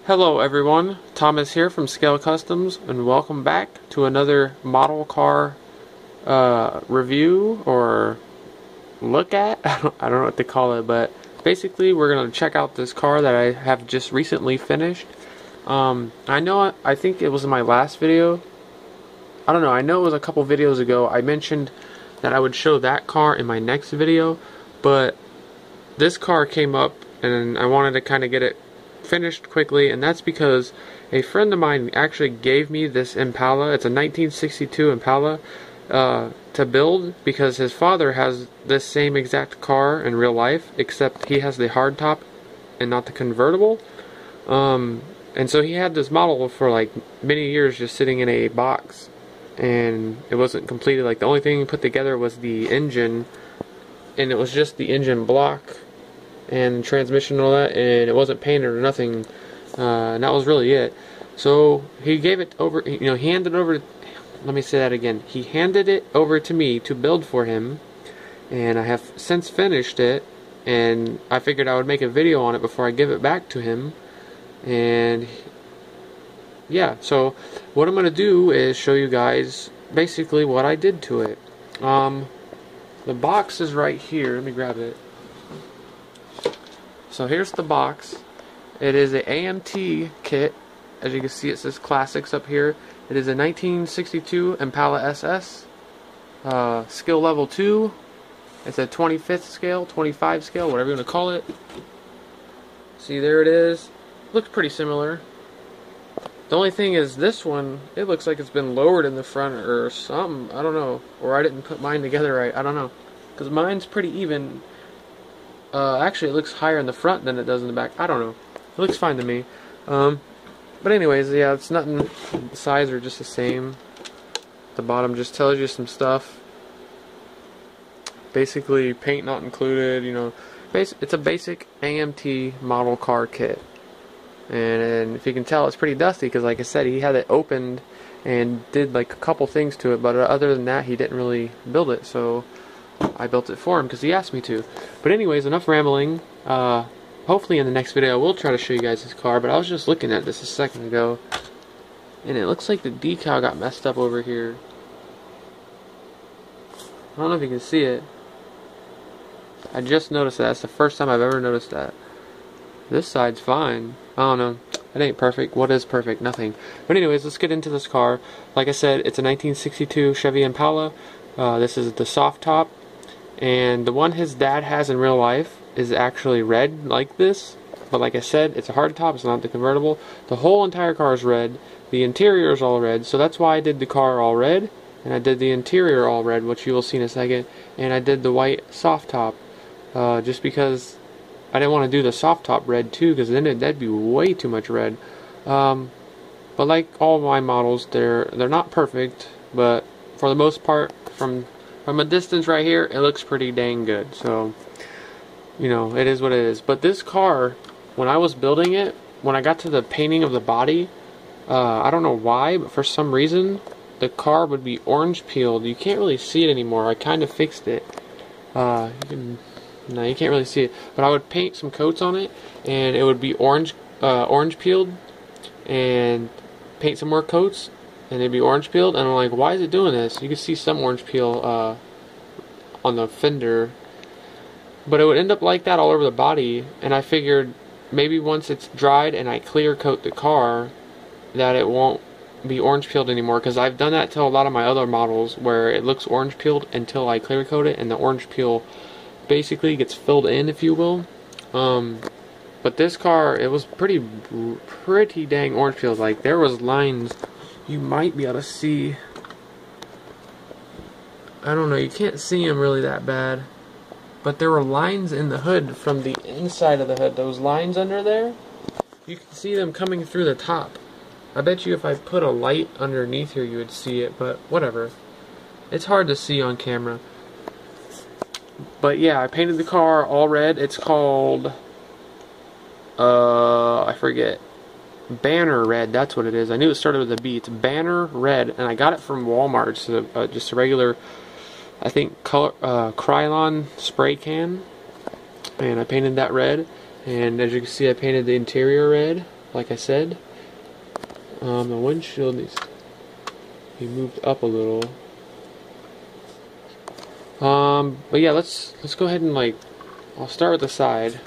Hello everyone, Thomas here from ScaleCustomz, and welcome back to another model car review or look at. I don't know what to call it, but basically we're going to check out this car that I have just recently finished. I think it was in my last video. I don't know, I know it was a couple videos ago. I mentioned that I would show that car in my next video, but this car came up and I wanted to kind of get it finished quickly, and that's because a friend of mine actually gave me this Impala. It's a 1962 Impala to build because his father has this same exact car in real life, except he has the hardtop and not the convertible. And so he had this model for like many years just sitting in a box, and it wasn't completed. Like the only thing he put together was the engine, and it was just the engine block and transmission and all that, and it wasn't painted or nothing, and that was really it. So he gave it over, he handed it over, let me say that again, he handed it over to me to build for him, and I have since finished it, and I figured I would make a video on it before I give it back to him. And yeah, so what I'm going to do is show you guys basically what I did to it. The box is right here, let me grab it. So here's the box. It is a AMT kit. As you can see, it says Classics up here. It is a 1962 Impala SS. Skill level 2. It's a 25th scale, 25 scale, whatever you want to call it. See, there it is. Looks pretty similar. The only thing is this one, it looks like it's been lowered in the front or something. I don't know. Or I didn't put mine together right. I don't know. Because mine's pretty even. Actually, it looks higher in the front than it does in the back. I don't know. It looks fine to me. But anyways, yeah, it's nothing. The sides are just the same. The bottom just tells you some stuff. Basically, paint not included. It's a basic AMT model car kit. And if you can tell, it's pretty dusty because, like I said, he had it opened and did like a couple things to it. But other than that, he didn't really build it. So I built it for him because he asked me to. But anyways, enough rambling. Hopefully in the next video I will try to show you guys this car, but I was just looking at this a second ago, and it looks like the decal got messed up over here. I don't know if you can see it. I just noticed that. That's the first time I've ever noticed that. This side's fine. I don't know. It ain't perfect. What is perfect? Nothing. But anyways, let's get into this car. Like I said, it's a 1962 Chevy Impala. This is the soft top. And the one his dad has in real life is actually red like this. But like I said, it's a hard top, it's not the convertible. The whole entire car is red. The interior is all red. So that's why I did the car all red. And I did the interior all red, which you will see in a second. And I did the white soft top. Just because I didn't want to do the soft top red too, because then that'd be way too much red. But like all my models, they're not perfect. But for the most part, from a distance right here, it looks pretty dang good. So, it is what it is. But this car, when I was building it, when I got to the painting of the body, I don't know why, but for some reason, the car would be orange peeled. You can't really see it anymore. I kind of fixed it. No, you can't really see it. But I would paint some coats on it, and it would be orange peeled, and paint some more coats, and it'd be orange peeled, and I'm like, why is it doing this? You can see some orange peel on the fender, but it would end up like that all over the body, and I figured maybe once it's dried and I clear coat the car, that it won't be orange peeled anymore, because I've done that to a lot of my other models where it looks orange peeled until I clear coat it, and the orange peel basically gets filled in, if you will. But this car, it was pretty dang orange peeled. Like, there was lines. You might be able to see. I don't know, you can't see them really that bad. But there were lines in the hood from the inside of the hood. Those lines under there, you can see them coming through the top. I bet you if I put a light underneath here you would see it, but whatever. It's hard to see on camera. But yeah, I painted the car all red. It's called, I forget. Banner Red, that's what it is. I knew it started with a B. It's Banner Red, and I got it from Walmart. It's just a regular, I think, color Krylon spray can, and I painted that red. And as you can see, I painted the interior red. like I said. The windshield needs to be moved up a little. But yeah, let's go ahead and I'll start with the side.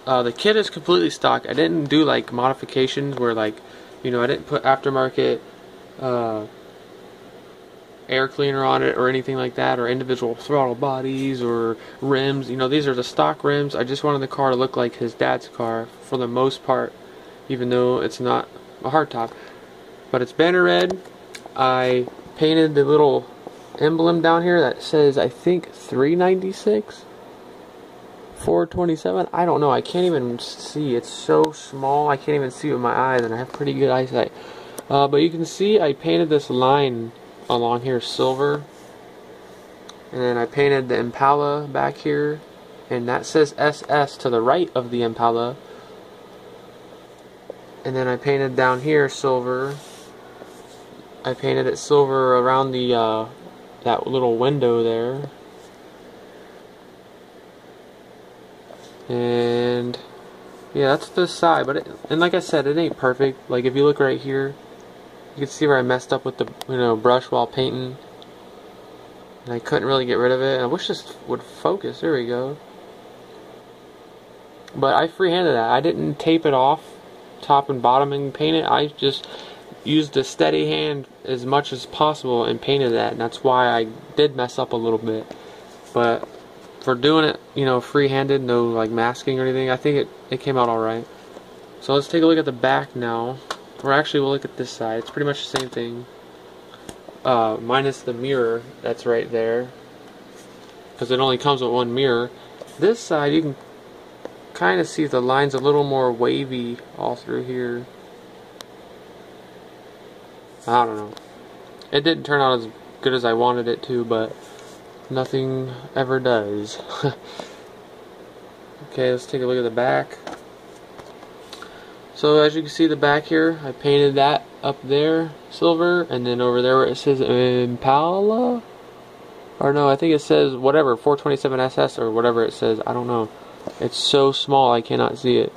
The kit is completely stock. I didn't do like modifications where I didn't put aftermarket air cleaner on it or anything like that, or individual throttle bodies or rims. These are the stock rims. I just wanted the car to look like his dad's car for the most part, even though it's not a hardtop. But it's banner red. I painted the little emblem down here that says, I think, 396, 427. I don't know. I can't even see. It's so small. I can't even see with my eyes, and I have pretty good eyesight. But you can see I painted this line along here silver, and then I painted the Impala back here, and that says SS to the right of the Impala. And then I painted down here silver. I painted it silver around the that little window there. And yeah, that's the side. But and like I said, it ain't perfect. Like if you look right here, you can see where I messed up with the brush while painting, and I couldn't really get rid of it. I wish this would focus. There we go. But I freehanded that. I didn't tape it off, top and bottom, and paint it. I just used a steady hand as much as possible and painted that, and that's why I did mess up a little bit. But for doing it, free-handed, no like masking or anything, I think it came out alright. So let's take a look at the back now. Or actually, we'll look at this side. It's pretty much the same thing, minus the mirror that's right there, because it only comes with one mirror. This side, you can kind of see the lines a little more wavy all through here. I don't know. It didn't turn out as good as I wanted it to, but nothing ever does. Okay, let's take a look at the back. So as you can see the back here, I painted that up there silver, and then over there where it says Impala, or no, I think it says whatever, 427 SS or whatever it says, I don't know. It's so small I cannot see it,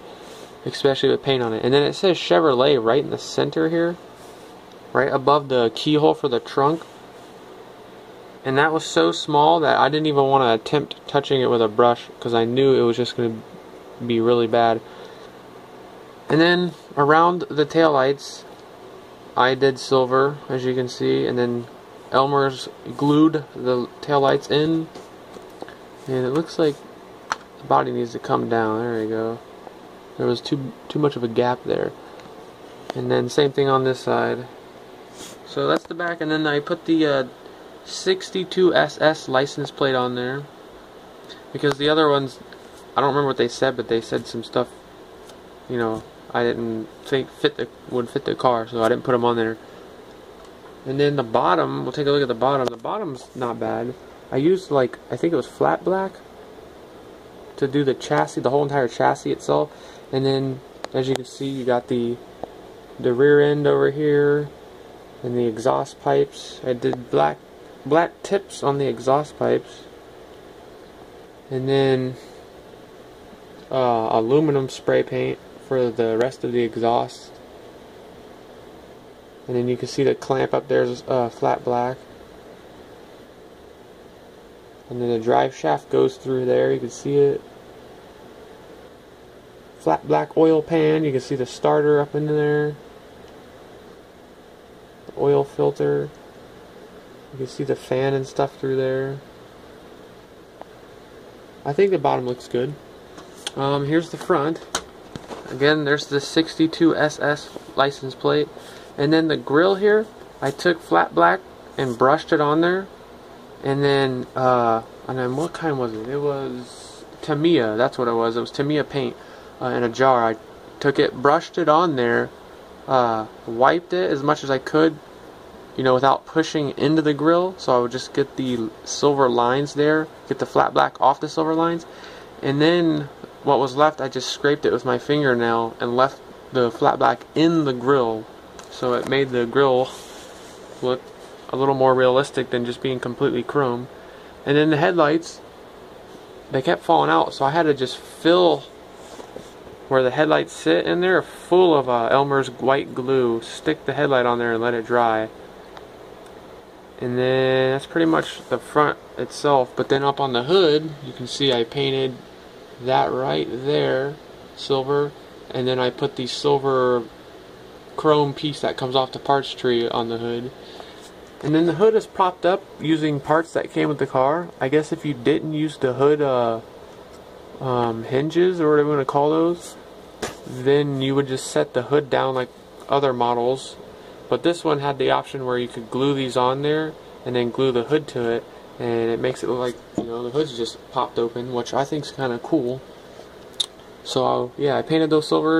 especially with paint on it. And then it says Chevrolet right in the center here, right above the keyhole for the trunk. And that was so small that I didn't even want to attempt touching it with a brush, because I knew it was just going to be really bad. And then around the taillights, I did silver, as you can see, and then Elmer's glued the taillights in, and it looks like the body needs to come down. There we go. There was too much of a gap there. And then same thing on this side. So that's the back, and then I put the 62SS license plate on there, because the other ones, I don't remember what they said, but they said some stuff, I didn't think would fit the car, so I didn't put them on there. And then the bottom, we'll take a look at the bottom. The bottom's not bad. I used I think it was flat black to do the chassis, the whole entire chassis itself. And then as you can see, you got the rear end over here and the exhaust pipes. I did black tips on the exhaust pipes, and then aluminum spray paint for the rest of the exhaust. And then you can see the clamp up there is flat black, and then the drive shaft goes through there, you can see it. Flat black oil pan, you can see the starter up in there, the oil filter, you can see the fan and stuff through there. I think the bottom looks good. Here's the front. Again, there's the 62SS license plate. And then the grill here, I took flat black and brushed it on there. And then what kind was it? It was Tamiya, that's what it was. It was Tamiya paint in a jar. I took it, brushed it on there, wiped it as much as I could, without pushing into the grill. So I would just get the silver lines there, get the flat black off the silver lines. And then what was left, I just scraped it with my fingernail and left the flat black in the grill, so it made the grill look a little more realistic than just being completely chrome. And then the headlights, they kept falling out, so I had to just fill where the headlights sit in there are full of Elmer's white glue. Stick the headlight on there and let it dry. And then that's pretty much the front itself. But then up on the hood, you can see I painted that right there, silver. And then I put the silver chrome piece that comes off the parts tree on the hood. And then the hood is propped up using parts that came with the car. I guess if you didn't use the hood hinges, or whatever you want to call those, then you would just set the hood down like other models. But this one had the option where you could glue these on there and then glue the hood to it, and it makes it look like, you know, the hood's just popped open, which I think is kind of cool. So yeah, I painted those silver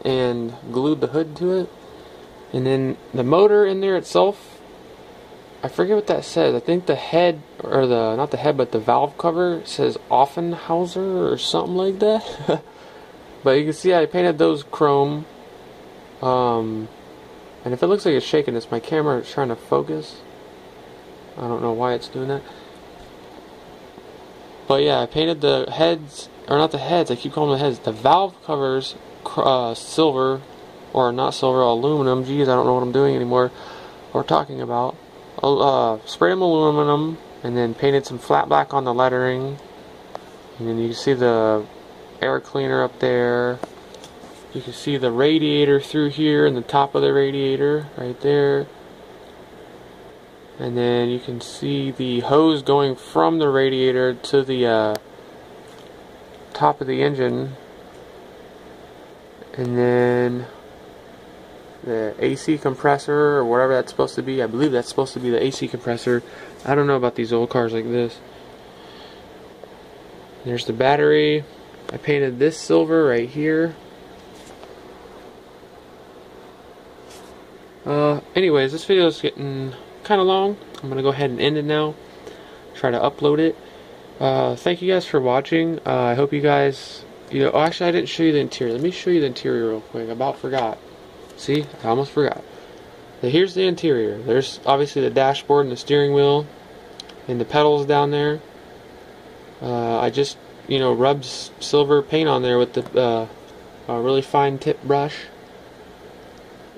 and glued the hood to it. And then the motor in there itself, I forget what that says. I think the head, or not the head, but the valve cover says Offenhauser or something like that. But you can see I painted those chrome. And if it looks like it's shaking, it's my camera is trying to focus. I don't know why it's doing that. But yeah, I painted the heads, or not the heads, I keep calling them the heads. The valve covers silver, or not silver, aluminum. Geez, I don't know what I'm doing anymore, or talking about. Sprayed them aluminum, and then painted some flat black on the lettering. And then you can see the air cleaner up there. You can see the radiator through here, and the top of the radiator right there. And then you can see the hose going from the radiator to the top of the engine. And then the AC compressor, or whatever that's supposed to be. I believe that's supposed to be the AC compressor. I don't know about these old cars like this. There's the battery. I painted this silver right here. Anyways, this video is getting kind of long. I'm gonna go ahead and end it now. Try to upload it. Thank you guys for watching. I hope you guys, oh, actually I didn't show you the interior. Let me show you the interior real quick. I about forgot. See, I almost forgot. Here's the interior. There's obviously the dashboard and the steering wheel and the pedals down there. I just, rubbed silver paint on there with the really fine tip brush.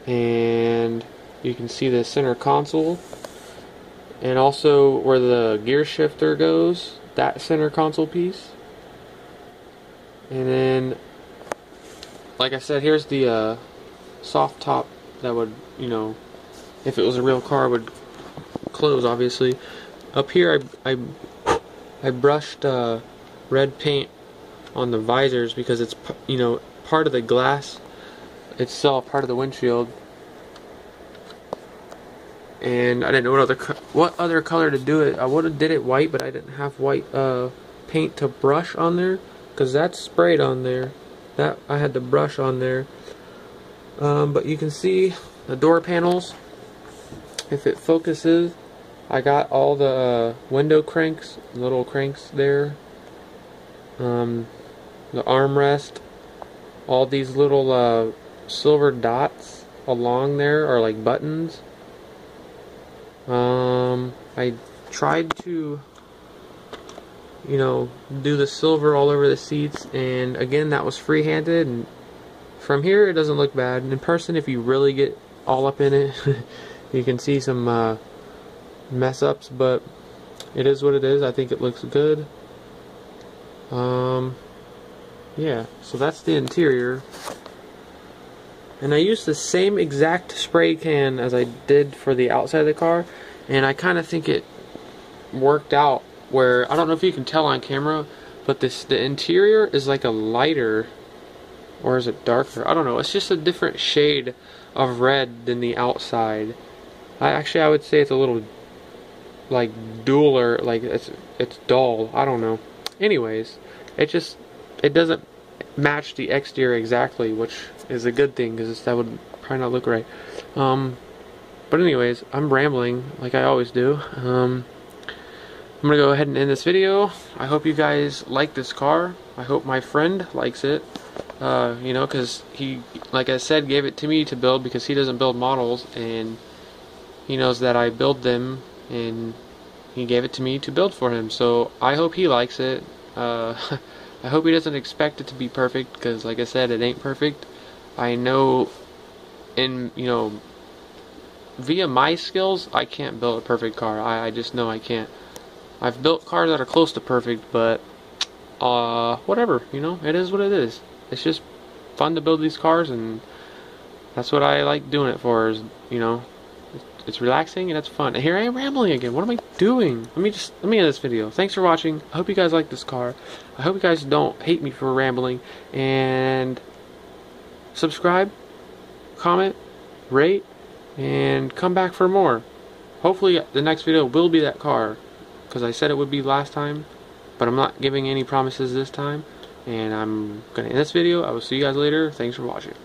And you can see the center console, and also where the gear shifter goes, that center console piece. And then, like I said, here's the soft top that would, if it was a real car, would close, obviously. Up here I brushed red paint on the visors because it's, part of the glass itself, part of the windshield. And I didn't know what other color to do it. I would have did it white, but I didn't have white paint to brush on there, because that's sprayed on there. That I had to brush on there. But you can see the door panels. If it focuses, I got all the window cranks, little cranks there. The armrest, all these little silver dots along there are like buttons. I tried to, do the silver all over the seats, and again, that was free-handed, and from here it doesn't look bad. In person, if you really get all up in it, you can see some mess ups, but it is what it is. I think it looks good. Yeah, so that's the interior. And I used the same exact spray can as I did for the outside of the car, and I kind of think it worked out, where, I don't know if you can tell on camera, but the interior is like a lighter, or is it darker? I don't know. It's just a different shade of red than the outside. I would say it's a little like duller, like it's dull. I don't know. Anyways, it doesn't match the exterior exactly, which is a good thing, because that would probably not look right. But anyways, I'm rambling like I always do. I'm gonna go ahead and end this video. I hope you guys like this car. I hope my friend likes it. Because he, like I said, gave it to me to build, because he doesn't build models, and he knows that I build them, and he gave it to me to build for him. So I hope he likes it. I hope he doesn't expect it to be perfect, because like I said, it ain't perfect. I know, via my skills, I can't build a perfect car. I just know I can't. I've built cars that are close to perfect, but whatever, it is what it is. It's just fun to build these cars, and that's what I like doing it for, is, it's relaxing and it's fun. And here I am rambling again. What am I doing? Let me end this video. Thanks for watching. I hope you guys like this car. I hope you guys don't hate me for rambling. And subscribe, comment, rate, and come back for more. Hopefully the next video will be that car, because I said it would be last time, but I'm not giving any promises this time. And I'm going to end this video. I will see you guys later. Thanks for watching.